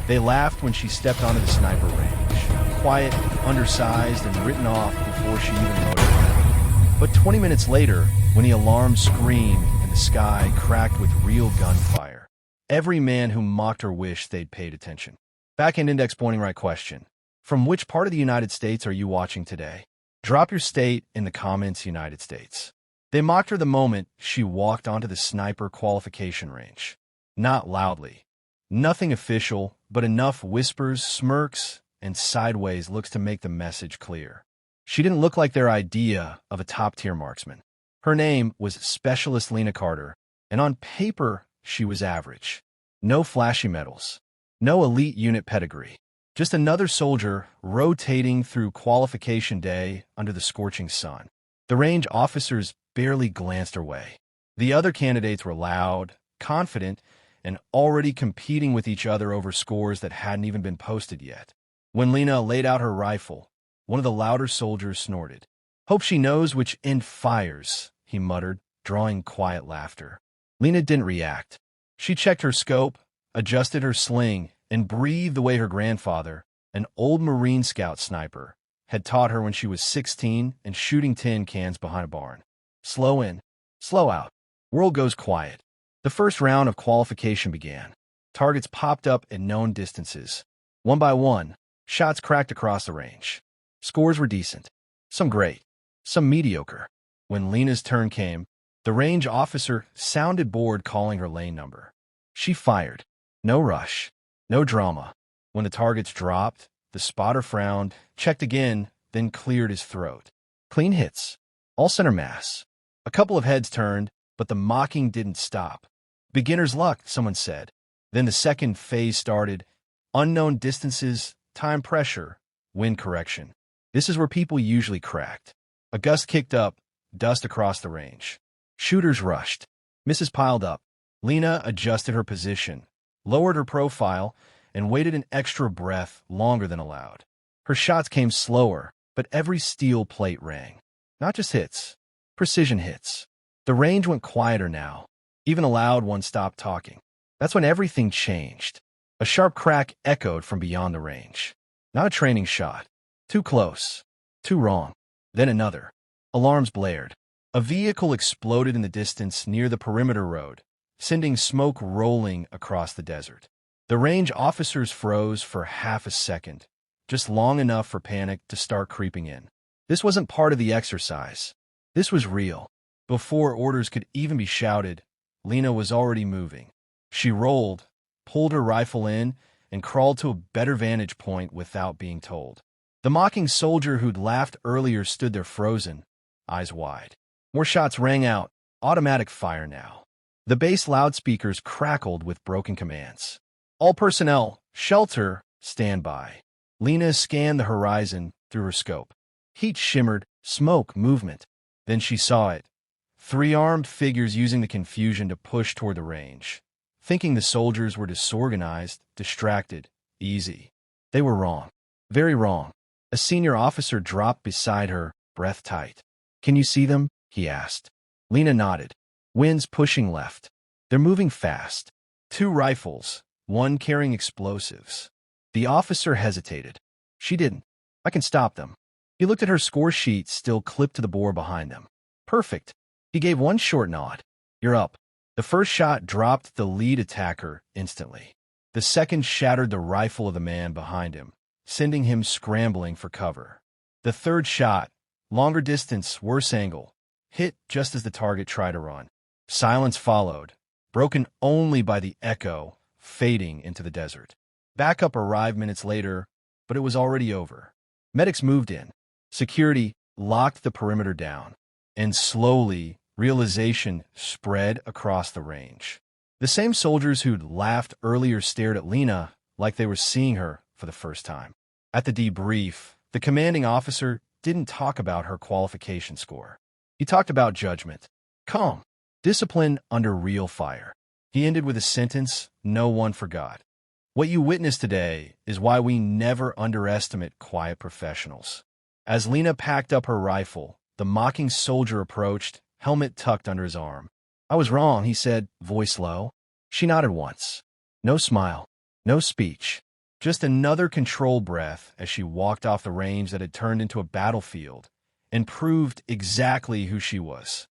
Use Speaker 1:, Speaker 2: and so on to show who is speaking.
Speaker 1: They laughed when she stepped onto the sniper range. Quiet, undersized, and written off before she even noticed. But 20 minutes later, when the alarm screamed and the sky cracked with real gunfire, every man who mocked her wished they'd paid attention. Back-end index pointing right question. From which part of the United States are you watching today? Drop your state in the comments, United States. They mocked her the moment she walked onto the sniper qualification range. Not loudly. Nothing official, but enough whispers, smirks, and sideways looks to make the message clear. She didn't look like their idea of a top-tier marksman. Her name was Specialist Lena Carter, and on paper, she was average. No flashy medals. No elite unit pedigree. Just another soldier rotating through qualification day under the scorching sun. The range officers barely glanced her way. The other candidates were loud, confident, and already competing with each other over scores that hadn't even been posted yet. When Lena laid out her rifle, one of the louder soldiers snorted. "Hope she knows which end fires," he muttered, drawing quiet laughter. Lena didn't react. She checked her scope, adjusted her sling, and breathed the way her grandfather, an old Marine Scout sniper, had taught her when she was 16 and shooting tin cans behind a barn. Slow in, slow out. World goes quiet. The first round of qualification began. Targets popped up at known distances. One by one, shots cracked across the range. Scores were decent. Some great. Some mediocre. When Lena's turn came, the range officer sounded bored calling her lane number. She fired. No rush. No drama. When the targets dropped, the spotter frowned, checked again, then cleared his throat. Clean hits. All center mass. A couple of heads turned, but the mocking didn't stop. Beginner's luck, someone said. Then the second phase started. Unknown distances, time pressure, wind correction. This is where people usually cracked. A gust kicked up, dust across the range. Shooters rushed. Misses piled up. Lena adjusted her position, lowered her profile, and waited an extra breath longer than allowed. Her shots came slower, but every steel plate rang. Not just hits. Precision hits. The range went quieter now. Even the loud ones stopped talking. That's when everything changed. A sharp crack echoed from beyond the range. Not a training shot. Too close. Too wrong. Then another. Alarms blared. A vehicle exploded in the distance near the perimeter road, sending smoke rolling across the desert. The range officers froze for half a second, just long enough for panic to start creeping in. This wasn't part of the exercise. This was real. Before orders could even be shouted, Lena was already moving. She rolled, pulled her rifle in, and crawled to a better vantage point without being told. The mocking soldier who'd laughed earlier stood there frozen, eyes wide. More shots rang out, automatic fire now. The base loudspeakers crackled with broken commands. All personnel, shelter, stand by. Lena scanned the horizon through her scope. Heat shimmered, smoke, movement. Then she saw it. 3 armed figures using the confusion to push toward the range. Thinking the soldiers were disorganized, distracted, easy. They were wrong. Very wrong. A senior officer dropped beside her, breath tight. "Can you see them?" he asked. Lena nodded. Wind's pushing left. They're moving fast. 2 rifles, one carrying explosives. The officer hesitated. She didn't. "I can stop them." He looked at her score sheet still clipped to the bore behind them. "Perfect." He gave one short nod. "You're up." The first shot dropped the lead attacker instantly. The second shattered the rifle of the man behind him, sending him scrambling for cover. The third shot, longer distance, worse angle, hit just as the target tried to run. Silence followed, broken only by the echo fading into the desert. Backup arrived minutes later, but it was already over. Medics moved in. Security locked the perimeter down. And slowly, realization spread across the range. The same soldiers who'd laughed earlier stared at Lena like they were seeing her for the first time. At the debrief, the commanding officer didn't talk about her qualification score. He talked about judgment. Calm. Discipline under real fire. He ended with a sentence no one forgot. What you witnessed today is why we never underestimate quiet professionals. As Lena packed up her rifle, the mocking soldier approached, helmet tucked under his arm. "I was wrong," he said, voice low. She nodded once. No smile. No speech. Just another control breath as she walked off the range that had turned into a battlefield and proved exactly who she was.